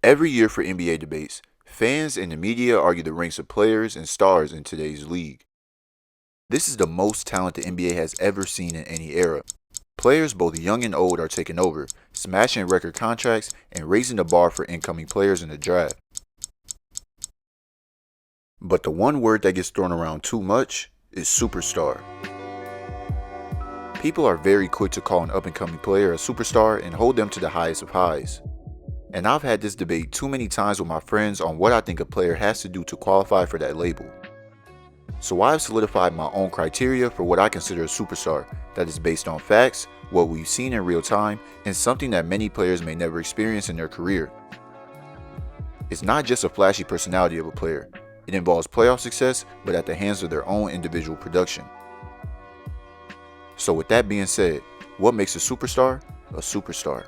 Every year for NBA debates, fans and the media argue the ranks of players and stars in today's league. This is the most talent the NBA has ever seen in any era. Players both young and old are taking over, smashing record contracts and raising the bar for incoming players in the draft. But the one word that gets thrown around too much is superstar. People are very quick to call an up-and-coming player a superstar and hold them to the highest of highs. And I've had this debate too many times with my friends on what I think a player has to do to qualify for that label. So I've solidified my own criteria for what I consider a superstar that is based on facts, what we've seen in real time, and something that many players may never experience in their career. It's not just a flashy personality of a player. It involves playoff success, but at the hands of their own individual production. So with that being said, what makes a superstar a superstar?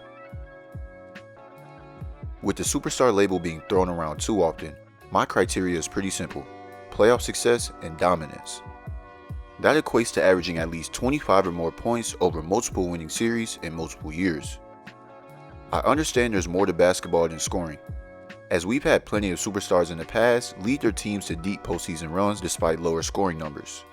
With the superstar label being thrown around too often, my criteria is pretty simple: playoff success and dominance. That equates to averaging at least 25 or more points over multiple winning series in multiple years. I understand there's more to basketball than scoring, as we've had plenty of superstars in the past lead their teams to deep postseason runs despite lower scoring numbers.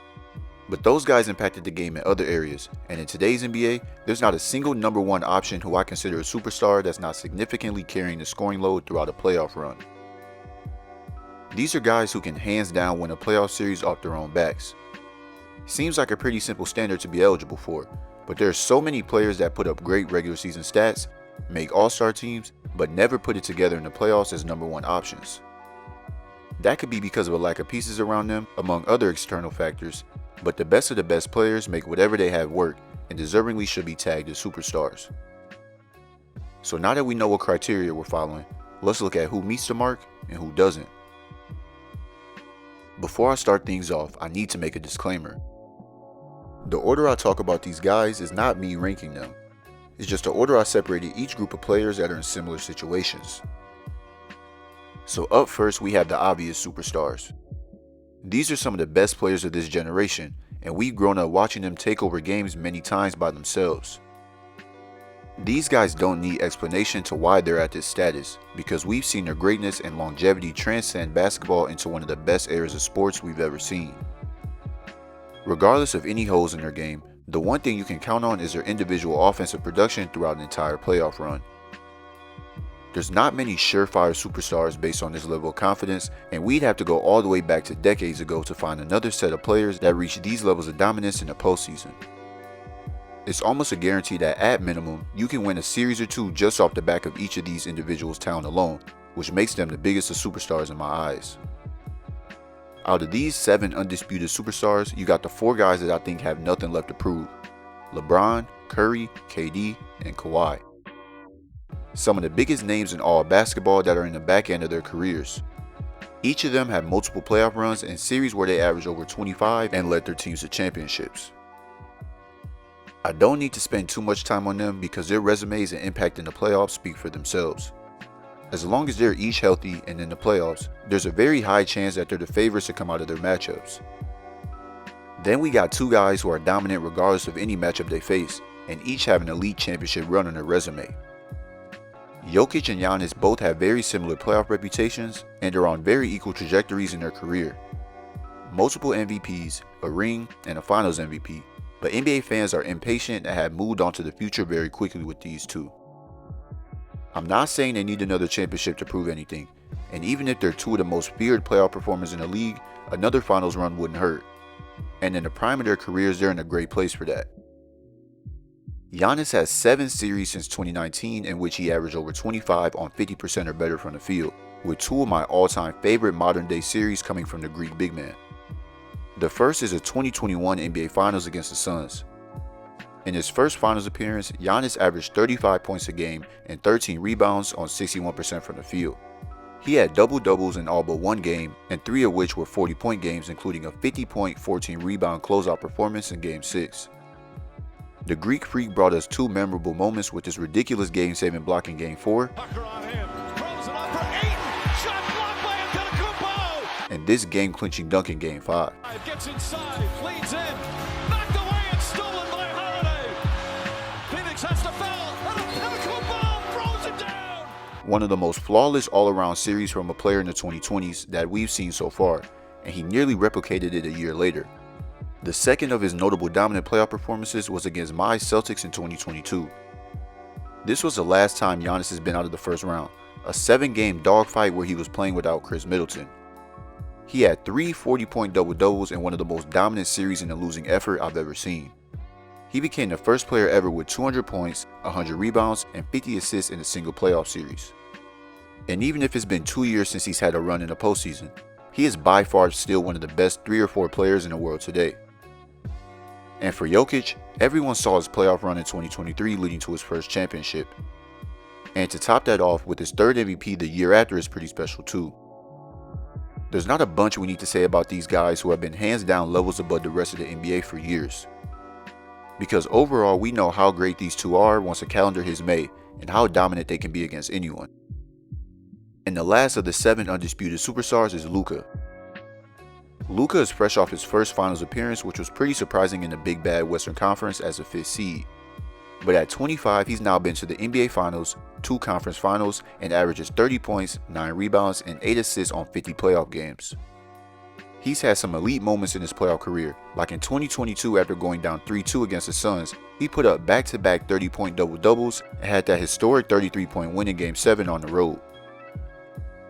But those guys impacted the game in other areas, and in today's NBA, there's not a single number one option who I consider a superstar that's not significantly carrying the scoring load throughout a playoff run. These are guys who can hands down win a playoff series off their own backs. Seems like a pretty simple standard to be eligible for, but there are so many players that put up great regular season stats, make all-star teams, but never put it together in the playoffs as number one options. That could be because of a lack of pieces around them, among other external factors, but the best of the best players make whatever they have work and deservingly should be tagged as superstars. So now that we know what criteria we're following, let's look at who meets the mark and who doesn't. Before I start things off, I need to make a disclaimer. The order I talk about these guys is not me ranking them. It's just the order I separated each group of players that are in similar situations. So up first we have the obvious superstars. These are some of the best players of this generation, and we've grown up watching them take over games many times by themselves. These guys don't need explanation to why they're at this status, because we've seen their greatness and longevity transcend basketball into one of the best eras of sports we've ever seen. Regardless of any holes in their game, the one thing you can count on is their individual offensive production throughout an entire playoff run. There's not many surefire superstars based on this level of confidence, and we'd have to go all the way back to decades ago to find another set of players that reach these levels of dominance in the postseason. It's almost a guarantee that at minimum, you can win a series or two just off the back of each of these individuals' talent alone, which makes them the biggest of superstars in my eyes. Out of these 7 undisputed superstars, you got the 4 guys that I think have nothing left to prove: LeBron, Curry, KD, and Kawhi. Some of the biggest names in all basketball that are in the back end of their careers. Each of them have multiple playoff runs and series where they average over 25 and led their teams to championships. I don't need to spend too much time on them because their resumes and impact in the playoffs speak for themselves. As long as they're each healthy and in the playoffs, there's a very high chance that they're the favorites to come out of their matchups. Then we got 2 guys who are dominant regardless of any matchup they face, and each have an elite championship run on their resume. Jokic and Giannis both have very similar playoff reputations and are on very equal trajectories in their career. Multiple MVPs, a ring, and a finals MVP, but NBA fans are impatient and have moved on to the future very quickly with these two. I'm not saying they need another championship to prove anything, and even if they're 2 of the most feared playoff performers in the league, another finals run wouldn't hurt. And in the prime of their careers, they're in a great place for that. Giannis has 7 series since 2019 in which he averaged over 25 on 50% or better from the field, with 2 of my all-time favorite modern-day series coming from the Greek big man. The first is a 2021 NBA Finals against the Suns. In his first finals appearance, Giannis averaged 35 points a game and 13 rebounds on 61% from the field. He had double-doubles in all but 1 game, and 3 of which were 40-point games, including a 50-point, 14-rebound closeout performance in Game 6. The Greek Freak brought us 2 memorable moments with his ridiculous game-saving block in Game 4, and this game-clinching dunk in Game 5. Gets inside, leads in, knocked away and stolen by Holiday. Phoenix has to foul, and a pinnacle ball throws it down. one of the most flawless all-around series from a player in the 2020s that we've seen so far, and he nearly replicated it a year later. The second of his notable dominant playoff performances was against my Celtics in 2022. This was the last time Giannis has been out of the first round, a 7-game dogfight where he was playing without Chris Middleton. He had 3 40-point double-doubles in one of the most dominant series in a losing effort I've ever seen. He became the first player ever with 200 points, 100 rebounds, and 50 assists in a single playoff series. And even if it's been 2 years since he's had a run in the postseason, he is by far still one of the best 3 or 4 players in the world today. And for Jokic, everyone saw his playoff run in 2023 leading to his first championship. And to top that off with his third MVP the year after is pretty special too. There's not a bunch we need to say about these guys who have been hands down levels above the rest of the NBA for years. Because overall we know how great these two are once the calendar hits May and how dominant they can be against anyone. And the last of the 7 undisputed superstars is Luka. Luka is fresh off his first finals appearance, which was pretty surprising in the big bad Western Conference as a 5th seed. But at 25, he's now been to the NBA Finals, 2 conference finals, and averages 30 points, 9 rebounds, and 8 assists on 50 playoff games. He's had some elite moments in his playoff career, like in 2022 after going down 3-2 against the Suns, he put up back-to-back 30-point double-doubles and had that historic 33-point win in Game 7 on the road.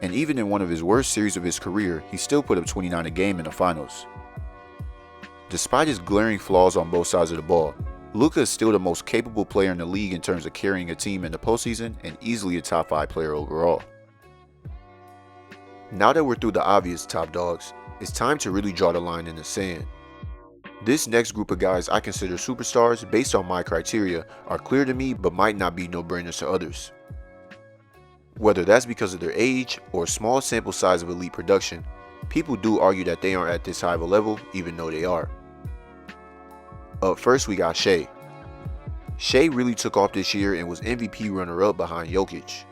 And even in one of his worst series of his career, he still put up 29 a game in the finals. Despite his glaring flaws on both sides of the ball, Luka is still the most capable player in the league in terms of carrying a team in the postseason and easily a top 5 player overall. Now that we're through the obvious top dogs, it's time to really draw the line in the sand. This next group of guys I consider superstars based on my criteria are clear to me but might not be no-brainers to others. Whether that's because of their age or small sample size of elite production, people do argue that they aren't at this high of a level even though they are. Up first we got Shai. Shai really took off this year and was MVP runner-up behind Jokic.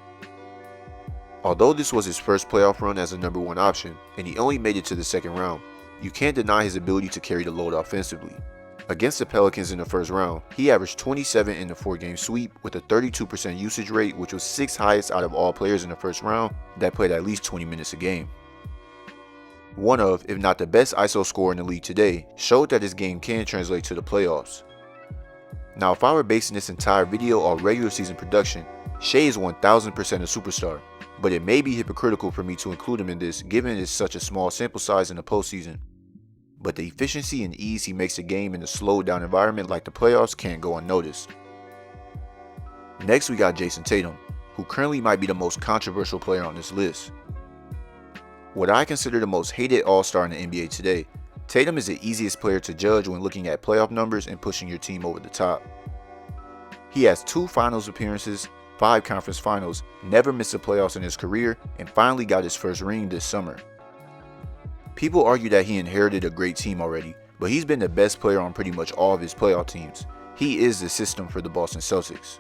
Although this was his first playoff run as a number 1 option and he only made it to the second round, you can't deny his ability to carry the load offensively. Against the Pelicans in the first round, he averaged 27 in the 4-game sweep with a 32% usage rate, which was 6th highest out of all players in the first round that played at least 20 minutes a game. One of, if not the best ISO scorer in the league today, showed that his game can translate to the playoffs. Now if I were basing this entire video on regular season production, Shai is 1000% a superstar, but it may be hypocritical for me to include him in this given it's such a small sample size in the postseason. But the efficiency and ease he makes the game in a slowed down environment like the playoffs can't go unnoticed. Next we got Jason Tatum, who currently might be the most controversial player on this list. What I consider the most hated all-star in the NBA today, Tatum is the easiest player to judge when looking at playoff numbers and pushing your team over the top. He has 2 finals appearances, 5 conference finals, never missed the playoffs in his career, and finally got his first ring this summer. People argue that he inherited a great team already, but he's been the best player on pretty much all of his playoff teams. He is the system for the Boston Celtics.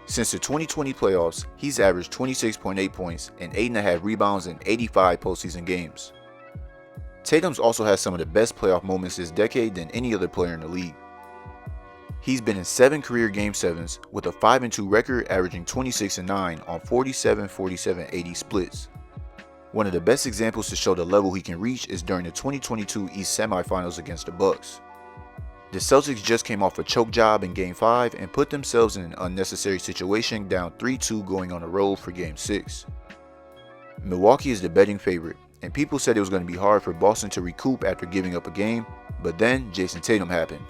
Since the 2020 playoffs, he's averaged 26.8 points and 8.5 rebounds in 85 postseason games. Tatum's also had some of the best playoff moments this decade than any other player in the league. He's been in 7 career Game 7s with a 5-2 record averaging 26-9 on 47-47-80 splits. One of the best examples to show the level he can reach is during the 2022 East semifinals against the Bucks. The Celtics just came off a choke job in Game 5 and put themselves in an unnecessary situation down 3-2 going on the road for Game 6. Milwaukee is the betting favorite, and people said it was going to be hard for Boston to recoup after giving up a game, but then Jason Tatum happened.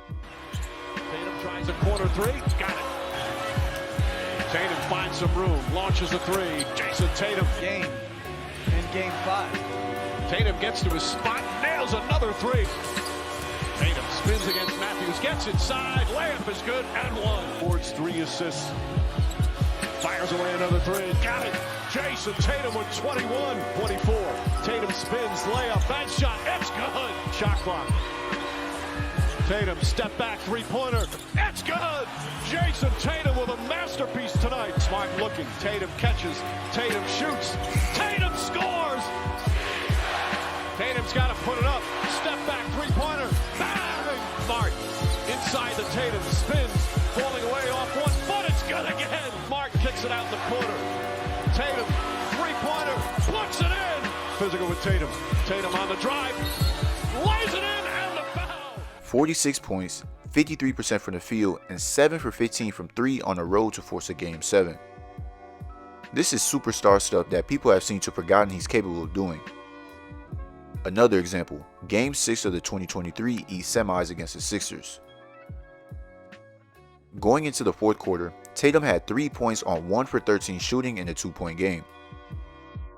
Tatum tries a corner 3, got it. Tatum finds some room, launches a 3. Jason Tatum. Game in Game 5. Tatum gets to his spot, nails another 3. Tatum spins against Matthews, gets inside, layup is good, and 1. Ford's 3 assists. Fires away another 3, got it. Jason Tatum with 21-24. Tatum spins, layup, bad shot, it's good. Shot clock. Tatum step back, 3-pointer, it's good. Jason Tatum with a masterpiece tonight. Smart looking, Tatum catches, Tatum shoots, Tatum scores. Tatum's got to put it up. Step back, 3-pointer. Bang! Martin inside the Tatum spins, falling away off 1 foot. It's good again. Martin kicks it out in the corner. Tatum, three-pointer, puts it in. Physical with Tatum. Tatum on the drive, lays it in, and the foul. 46 points, 53% from the field, and 7 for 15 from 3 on the road to force a Game 7. This is superstar stuff that people have seemed to have forgotten he's capable of doing. Another example, Game 6 of the 2023 East Semis against the Sixers. Going into the fourth quarter, Tatum had 3 points on 1 for 13 shooting in a 2-point game.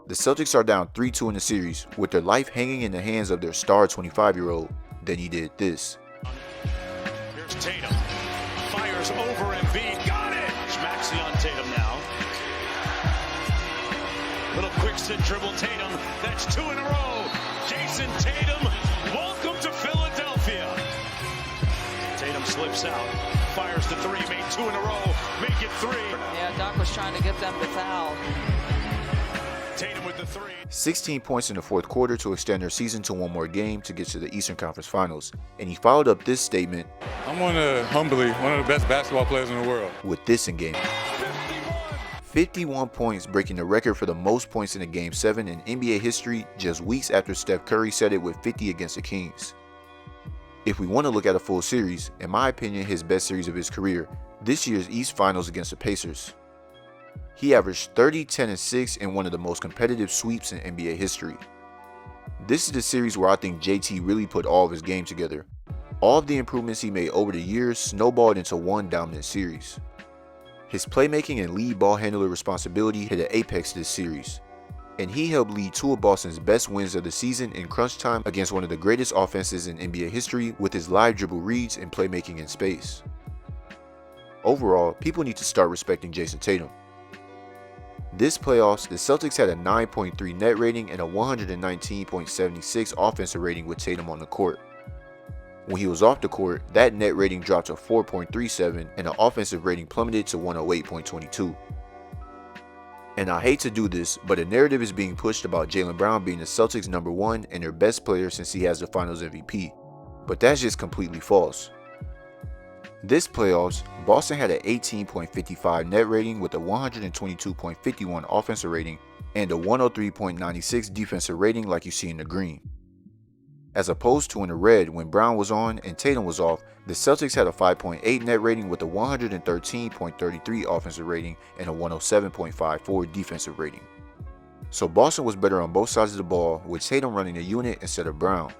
The Celtics are down 3-2 in the series, with their life hanging in the hands of their star 25-year-old. Then he did this. Here's Tatum, fires over Embiid, got it! Maxey on Tatum now. Little quick sit dribble Tatum, that's 2 in a row. Jason Tatum, welcome to Philadelphia. Tatum slips out, fires the 3, made 2 in a row, make it 3. Yeah, Doc was trying to get them to foul. Tatum with the 3. 16 points in the fourth quarter to extend their season to 1 more game to get to the Eastern Conference Finals. And he followed up this statement, I'm humbly one of the best basketball players in the world. With this in game. 51 points, breaking the record for the most points in a Game 7 in NBA history just weeks after Steph Curry set it with 50 against the Kings. If we want to look at a full series, in my opinion his best series of his career, this year's East Finals against the Pacers. He averaged 30, 10, and 6 in one of the most competitive sweeps in NBA history. This is the series where I think JT really put all of his game together. All of the improvements he made over the years snowballed into one dominant series. His playmaking and lead ball handler responsibility hit an apex this series, and he helped lead 2 of Boston's best wins of the season in crunch time against one of the greatest offenses in NBA history with his live dribble reads and playmaking in space. Overall, people need to start respecting Jason Tatum. This playoffs, the Celtics had a 9.3 net rating and a 119.76 offensive rating with Tatum on the court. When he was off the court, that net rating dropped to 4.37 and the offensive rating plummeted to 108.22. And I hate to do this, but a narrative is being pushed about Jaylen Brown being the Celtics' #1 and their best player since he has the Finals MVP. But that's just completely false. This playoffs, Boston had an 18.55 net rating with a 122.51 offensive rating and a 103.96 defensive rating like you see in the green. As opposed to in the red when Brown was on and Tatum was off, the Celtics had a 5.8 net rating with a 113.33 offensive rating and a 107.54 defensive rating. So Boston was better on both sides of the ball with Tatum running the unit instead of Brown.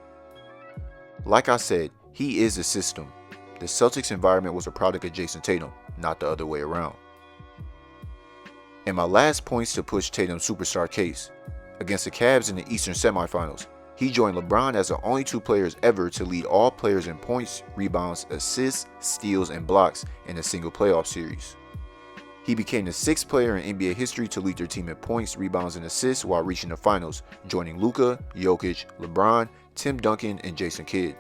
Like I said, he is the system. The Celtics environment was a product of Jason Tatum, not the other way around. And my last points to push Tatum's superstar case. Against the Cavs in the Eastern semifinals, he joined LeBron as the only 2 players ever to lead all players in points, rebounds, assists, steals, and blocks in a single playoff series. He became the 6th player in NBA history to lead their team in points, rebounds, and assists while reaching the finals, joining Luka, Jokic, LeBron, Tim Duncan, and Jason Kidd.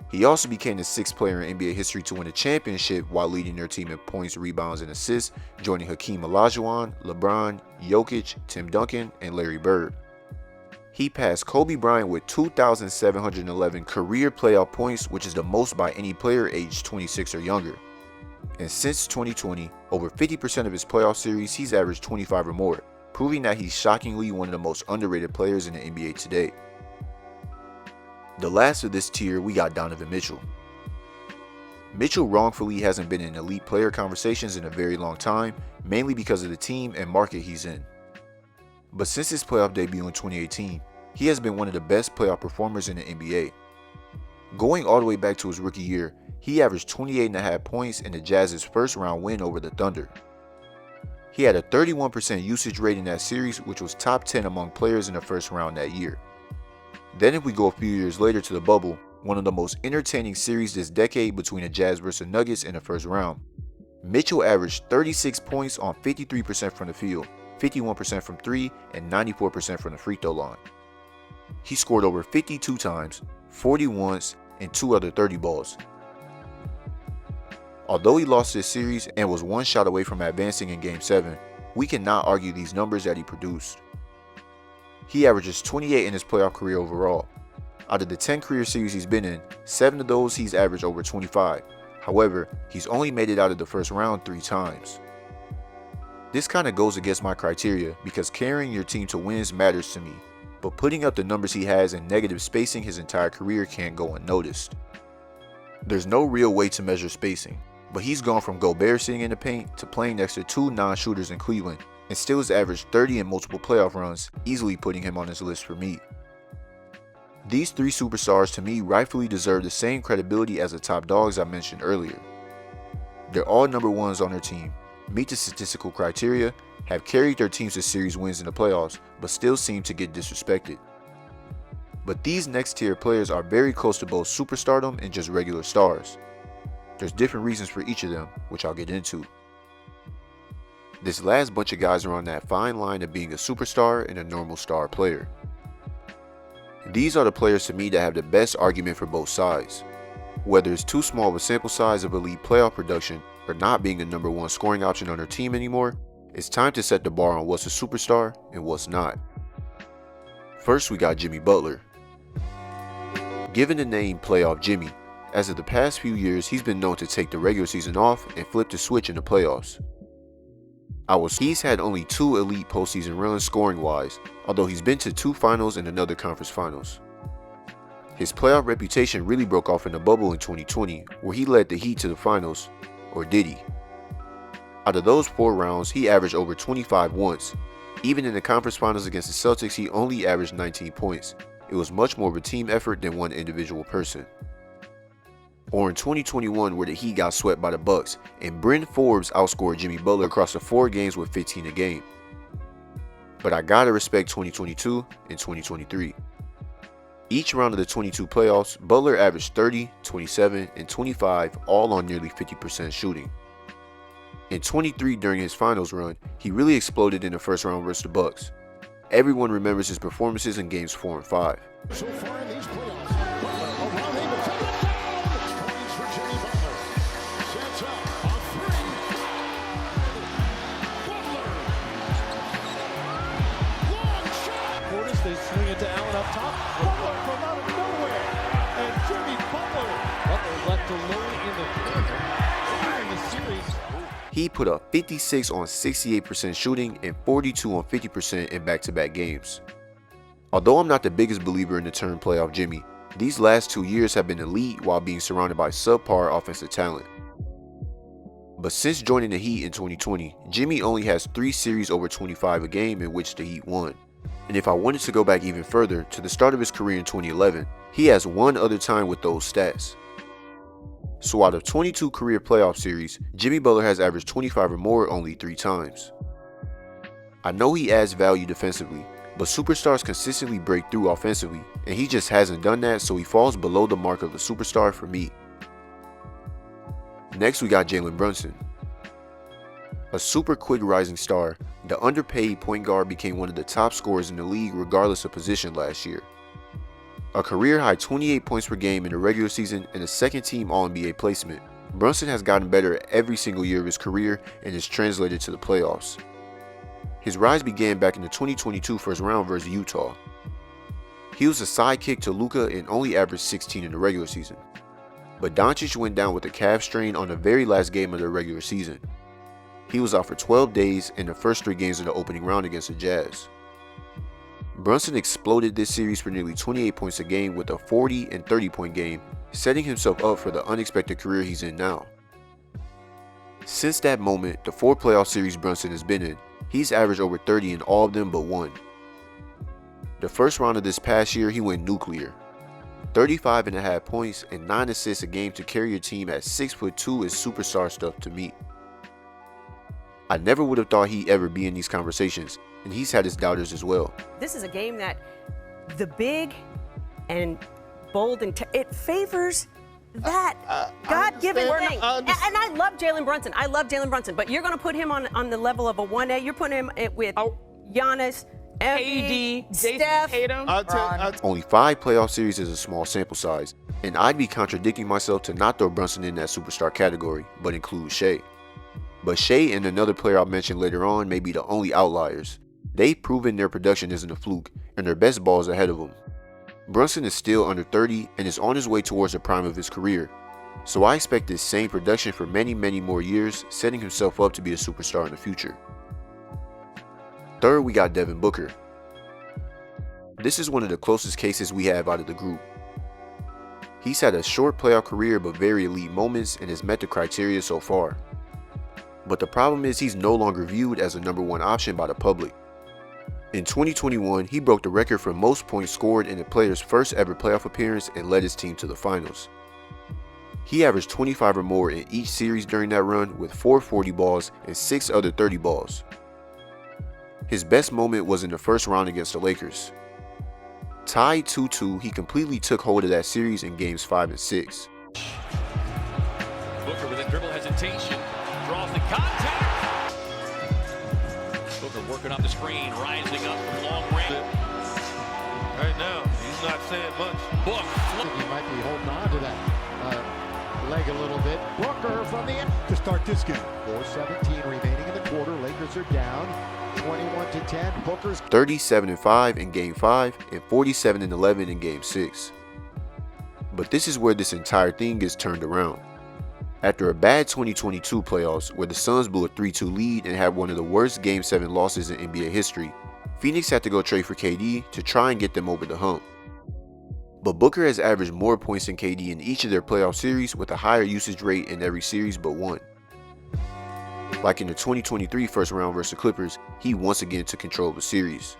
He also became the 6th player in NBA history to win a championship while leading their team in points, rebounds, and assists, joining Hakeem Olajuwon, LeBron, Jokic, Tim Duncan, and Larry Bird. He passed Kobe Bryant with 2,711 career playoff points, which is the most by any player aged 26 or younger. And since 2020, over 50% of his playoff series, he's averaged 25 or more, proving that he's shockingly one of the most underrated players in the NBA today. The last of this tier, we got Donovan Mitchell. Mitchell wrongfully hasn't been in elite player conversations in a very long time, mainly because of the team and market he's in. But since his playoff debut in 2018, he has been one of the best playoff performers in the NBA. Going all the way back to his rookie year, he averaged 28.5 points in the Jazz's first round win over the Thunder. He had a 31% usage rate in that series, which was top 10 among players in the first round that year. Then if we go a few years later to the bubble, one of the most entertaining series this decade between the Jazz versus Nuggets in the first round, Mitchell averaged 36 points on 53% from the field, 51% from 3, and 94% from the free throw line. He scored over 52 times, 40 once, and 2 other 30 balls. Although he lost this series and was 1 shot away from advancing in Game 7, we cannot argue these numbers that he produced. He averages 28 in his playoff career overall. Out of the 10 career series he's been in, 7 of those he's averaged over 25. However, he's only made it out of the first round 3 times. This kind of goes against my criteria because carrying your team to wins matters to me, but putting up the numbers he has and negative spacing his entire career can't go unnoticed. There's no real way to measure spacing, but he's gone from Gobert sitting in the paint to playing next to two non-shooters in Cleveland and still has averaged 30 in multiple playoff runs, easily putting him on his list for me. These three superstars to me rightfully deserve the same credibility as the top dogs I mentioned earlier. They're all number ones on their team, meet the statistical criteria, have carried their teams to series wins in the playoffs, but still seem to get disrespected. But these next tier players are very close to both superstardom and just regular stars. There's different reasons for each of them, which I'll get into. This last bunch of guys are on that fine line of being a superstar and a normal star player. These are the players to me that have the best argument for both sides. Whether it's too small of a sample size of elite playoff production or not being a number one scoring option on their team anymore, it's time to set the bar on what's a superstar and what's not. First, we got Jimmy Butler. Given the name Playoff Jimmy, as of the past few years he's been known to take the regular season off and flip the switch in the playoffs. He's had only 2 elite postseason runs scoring wise, although he's been to 2 finals and another conference finals. His playoff reputation really broke off in the bubble in 2020, where he led the Heat to the finals, or did he? Out of those 4 rounds, he averaged over 25 once. Even in the conference finals against the Celtics, he only averaged 19 points. It was much more of a team effort than one individual person. Or in 2021, where the Heat got swept by the Bucks, and Bryn Forbes outscored Jimmy Butler across the 4 games with 15 a game. But I gotta respect 2022 and 2023. Each round of the 22 playoffs, Butler averaged 30, 27, and 25, all on nearly 50% shooting. In 23 during his finals run, he really exploded in the first round versus the Bucks. Everyone remembers his performances in games 4 and 5. So far in these playoffs, Butler arriving to fill it down. Points for Jimmy Butler. Sets up a 3. Butler. Long shot. Portis, they swing it to Allen up top. Butler from out of nowhere. And Jimmy Butler. Butler left alone in the corner. In the series. He put up 56 on 68% shooting and 42 on 50% in back-to-back games. Although I'm not the biggest believer in the term Playoff Jimmy, these last 2 years have been elite while being surrounded by subpar offensive talent. But since joining the Heat in 2020, Jimmy only has 3 series over 25 a game in which the Heat won. And if I wanted to go back even further, to the start of his career in 2011, he has one other time with those stats. So out of 22 career playoff series, Jimmy Butler has averaged 25 or more only 3 times. I know he adds value defensively, but superstars consistently break through offensively, and he just hasn't done that, so he falls below the mark of a superstar for me. Next, we got Jalen Brunson. A super quick rising star, the underpaid point guard became one of the top scorers in the league regardless of position last year. A career-high 28 points per game in the regular season and a second-team All-NBA placement, Brunson has gotten better every single year of his career and is translated to the playoffs. His rise began back in the 2022 first round versus Utah. He was a sidekick to Luka and only averaged 16 in the regular season. But Doncic went down with a calf strain on the very last game of the regular season. He was out for 12 days in the first 3 games of the opening round against the Jazz. Brunson exploded this series for nearly 28 points a game with a 40 and 30 point game, setting himself up for the unexpected career he's in now. Since that moment, the 4 playoff series Brunson has been in, he's averaged over 30 in all of them but one. The first round of this past year, he went nuclear. 35.5 points and 9 assists a game to carry your team at 6'2" is superstar stuff to me. I never would have thought he'd ever be in these conversations, and he's had his doubters as well. This is a game that the big and bold and it favors that God-given thing. And I love Jalen Brunson. I love Jalen Brunson, but you're going to put him on the level of a 1A. You're putting him with Giannis, Embiid, Steph. Tatum, Only 5 playoff series is a small sample size, and I'd be contradicting myself to not throw Brunson in that superstar category, but include Shea. But Shea and another player I'll mention later on may be the only outliers. They've proven their production isn't a fluke, and their best ball is ahead of them. Brunson is still under 30 and is on his way towards the prime of his career, so I expect this same production for many more years, setting himself up to be a superstar in the future. Third, we got Devin Booker. This is one of the closest cases we have out of the group. He's had a short playoff career but very elite moments and has met the criteria so far. But the problem is he's no longer viewed as a #1 option by the public. In 2021, he broke the record for most points scored in a player's first ever playoff appearance and led his team to the finals. He averaged 25 or more in each series during that run with 4 40 balls and 6 other 30 balls. His best moment was in the first round against the Lakers. Tied 2-2, he completely took hold of that series in games 5 and 6. Booker with a dribble hesitation, draws the contact. Booker working off the screen, rising up from long range. Right now, he's not saying much. Book. He might be holding on to that leg a little bit. Booker from the end to start this game. 4:17 remaining in the quarter. Lakers are down 21-10. Booker's 37-5 in Game 5 and 47-11 in Game 6. But this is where this entire thing gets turned around. After a bad 2022 playoffs where the Suns blew a 3-2 lead and had one of the worst Game 7 losses in NBA history, Phoenix had to go trade for KD to try and get them over the hump. But Booker has averaged more points than KD in each of their playoff series with a higher usage rate in every series but one. Like in the 2023 first round versus the Clippers, he once again took control of the series.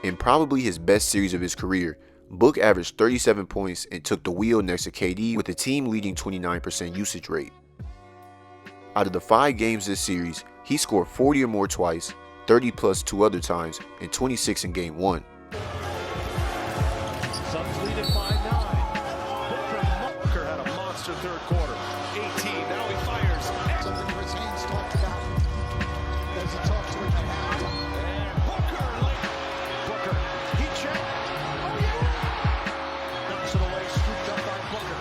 In probably his best series of his career, Book averaged 37 points and took the wheel next to KD with the team leading 29% usage rate. Out of the 5 games this series, he scored 40 or more twice, 30 plus 2 other times, and 26 in Game 1. Suns lead at 5-9. Booker had a monster third quarter. 18, now he fires. something Chris Haynes talked about as he talked to him at halftime. And Booker, Booker, he checked. Oh yeah! Knocks it away, scooped up by Booker.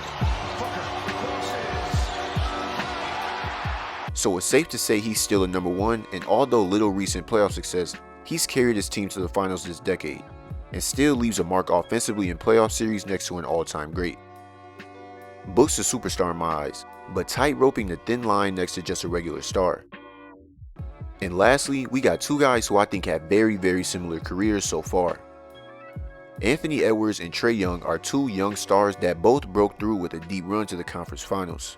Booker crosses. So it's safe to say he's still a #1, and although little recent playoff success, he's carried his team to the finals this decade, and still leaves a mark offensively in playoff series next to an all-time great. Book's a superstar in my eyes, but tight-roping the thin line next to just a regular star. And lastly, we got 2 guys who I think have very similar careers so far. Anthony Edwards and Trae Young are 2 young stars that both broke through with a deep run to the conference finals.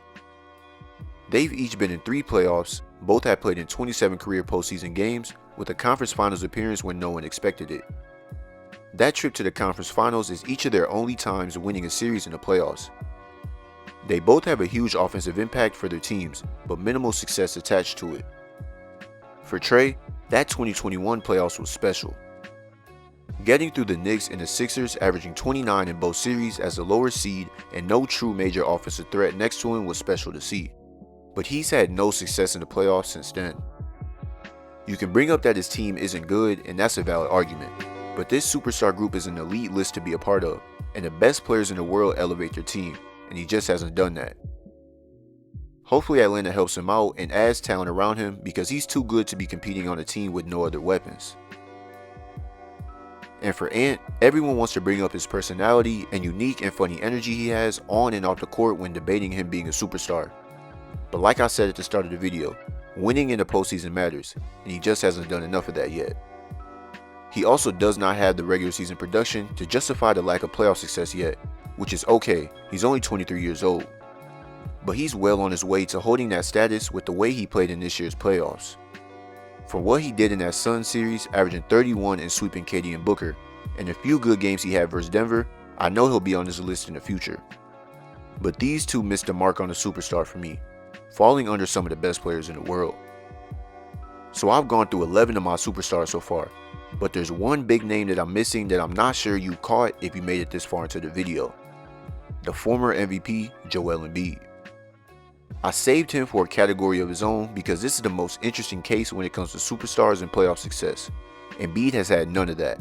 They've each been in 3 playoffs, both have played in 27 career postseason games, with a conference finals appearance when no one expected it. That trip to the conference finals is each of their only times winning a series in the playoffs. They both have a huge offensive impact for their teams, but minimal success attached to it. For Trae, that 2021 playoffs was special. Getting through the Knicks and the Sixers, averaging 29 in both series as the lower seed and no true major offensive threat next to him was special to see. But he's had no success in the playoffs since then. You can bring up that his team isn't good, and that's a valid argument. But this superstar group is an elite list to be a part of, and the best players in the world elevate their team, and he just hasn't done that. Hopefully Atlanta helps him out and adds talent around him because he's too good to be competing on a team with no other weapons. And for Ant, everyone wants to bring up his personality and unique and funny energy he has on and off the court when debating him being a superstar. But like I said at the start of the video, winning in the postseason matters, and he just hasn't done enough of that yet. He also does not have the regular season production to justify the lack of playoff success yet, which is okay, he's only 23 years old. But he's well on his way to holding that status with the way he played in this year's playoffs. From what he did in that Suns series, averaging 31 and sweeping KD and Booker, and a few good games he had versus Denver, I know he'll be on this list in the future. But these 2 missed the mark on a superstar for me, falling under some of the best players in the world. So I've gone through 11 of my superstars so far, but there's one big name that I'm missing that I'm not sure you caught if you made it this far into the video. The former MVP, Joel Embiid. I saved him for a category of his own because this is the most interesting case when it comes to superstars and playoff success. Embiid has had none of that.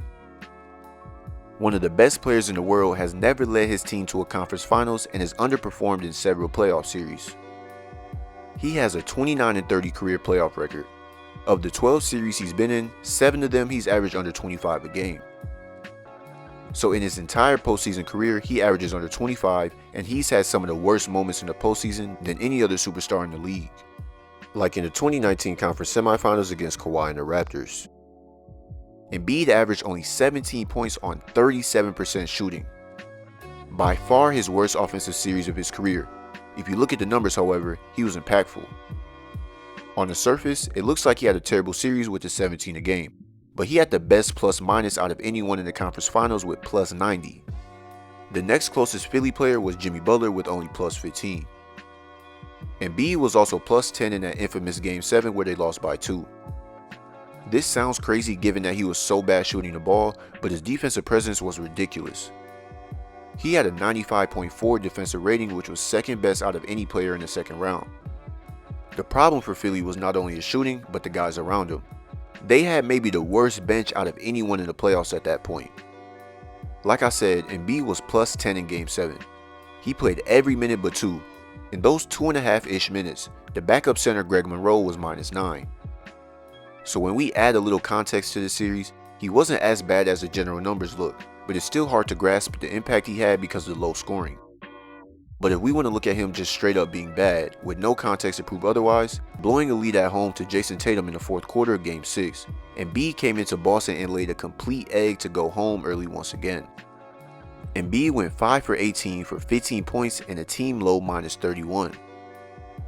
One of the best players in the world has never led his team to a conference finals and has underperformed in several playoff series. He has a 29-30 career playoff record. Of the 12 series he's been in, 7 of them he's averaged under 25 a game. So in his entire postseason career, he averages under 25, and he's had some of the worst moments in the postseason than any other superstar in the league. Like in the 2019 conference semifinals against Kawhi and the Raptors. Embiid averaged only 17 points on 37% shooting. By far his worst offensive series of his career. If you look at the numbers, however, he was impactful. On the surface, it looks like he had a terrible series with the 17 a game, but he had the best plus-minus out of anyone in the conference finals with plus 90. The next closest Philly player was Jimmy Butler with only plus 15. Embiid was also plus 10 in that infamous Game 7 where they lost by 2. This sounds crazy given that he was so bad shooting the ball, but his defensive presence was ridiculous. He had a 95.4 defensive rating, which was second best out of any player in the second round. The problem for Philly was not only his shooting, but the guys around him. They had maybe the worst bench out of anyone in the playoffs at that point. Like I said, Embiid was plus 10 in Game 7. He played every minute but 2. In those 2.5-ish minutes, the backup center Greg Monroe was minus 9. So when we add a little context to this series, he wasn't as bad as the general numbers look, but it's still hard to grasp the impact he had because of the low scoring. But if we want to look at him just straight up being bad, with no context to prove otherwise, blowing a lead at home to Jason Tatum in the fourth quarter of Game 6, Embiid came into Boston and laid a complete egg to go home early once again. Embiid went 5 for 18 for 15 points and a team low minus 31.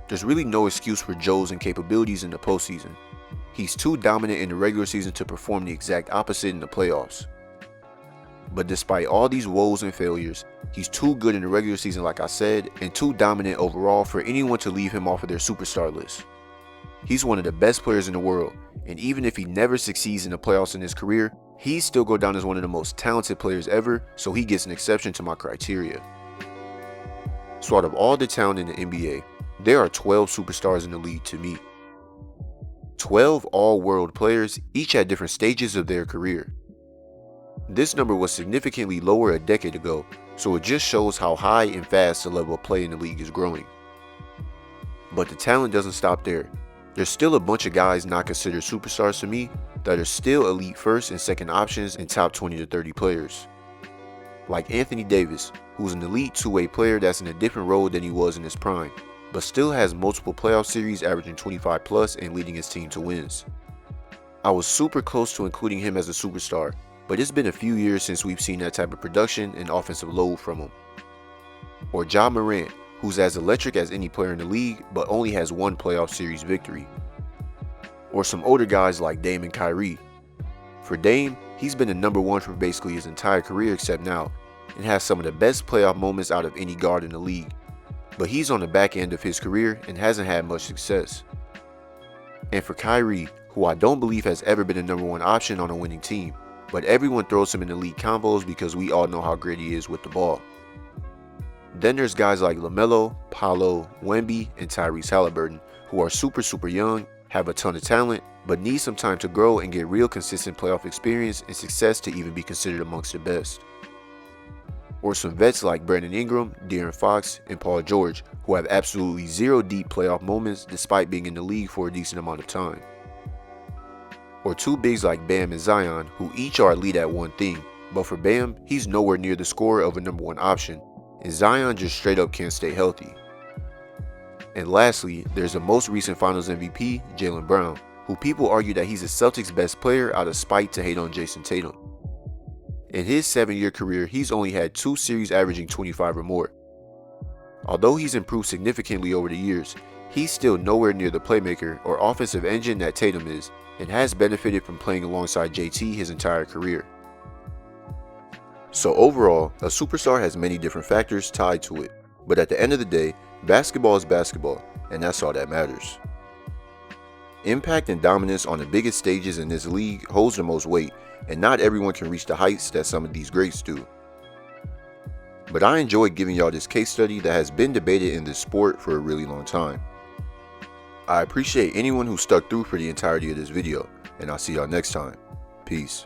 There's really no excuse for Joe's incapabilities in the postseason. He's too dominant in the regular season to perform the exact opposite in the playoffs. But despite all these woes and failures, he's too good in the regular season like I said, and too dominant overall for anyone to leave him off of their superstar list. He's one of the best players in the world, and even if he never succeeds in the playoffs in his career, he'd still go down as one of the most talented players ever, so he gets an exception to my criteria. So out of all the talent in the NBA, there are 12 superstars in the league to me. 12 all-world players, each at different stages of their career. This number was significantly lower a decade ago, so it just shows how high and fast the level of play in the league is growing. But the talent doesn't stop there. There's still a bunch of guys not considered superstars to me that are still elite first and second options and top 20 to 30 players. Like Anthony Davis, who's an elite two-way player that's in a different role than he was in his prime, but still has multiple playoff series averaging 25 plus and leading his team to wins. I was super close to including him as a superstar, but it's been a few years since we've seen that type of production and offensive load from him. Or Ja Morant, who's as electric as any player in the league, but only has one playoff series victory. Or some older guys like Dame and Kyrie. For Dame, he's been the number one for basically his entire career except now, and has some of the best playoff moments out of any guard in the league. But he's on the back end of his career and hasn't had much success. And for Kyrie, who I don't believe has ever been a number one option on a winning team, but everyone throws him in the league combos because we all know how great he is with the ball. Then there's guys like LaMelo, Paolo, Wemby, and Tyrese Halliburton, who are super young, have a ton of talent, but need some time to grow and get real consistent playoff experience and success to even be considered amongst the best. Or some vets like Brandon Ingram, De'Aaron Fox, and Paul George, who have absolutely zero deep playoff moments despite being in the league for a decent amount of time. Or two bigs like Bam and Zion, who each are elite at one thing, but for Bam, he's nowhere near the scorer of a number one option, and Zion just straight up can't stay healthy. And lastly, there's the most recent Finals MVP, Jaylen Brown, who people argue that he's the Celtics' best player out of spite to hate on Jason Tatum. In his 7-year career, he's only had 2 series averaging 25 or more. Although he's improved significantly over the years, he's still nowhere near the playmaker or offensive engine that Tatum is, and has benefited from playing alongside JT his entire career. So overall, a superstar has many different factors tied to it, but at the end of the day, basketball is basketball, and that's all that matters. Impact and dominance on the biggest stages in this league holds the most weight, and not everyone can reach the heights that some of these greats do. But I enjoyed giving y'all this case study that has been debated in this sport for a really long time. I appreciate anyone who stuck through for the entirety of this video, and I'll see y'all next time. Peace.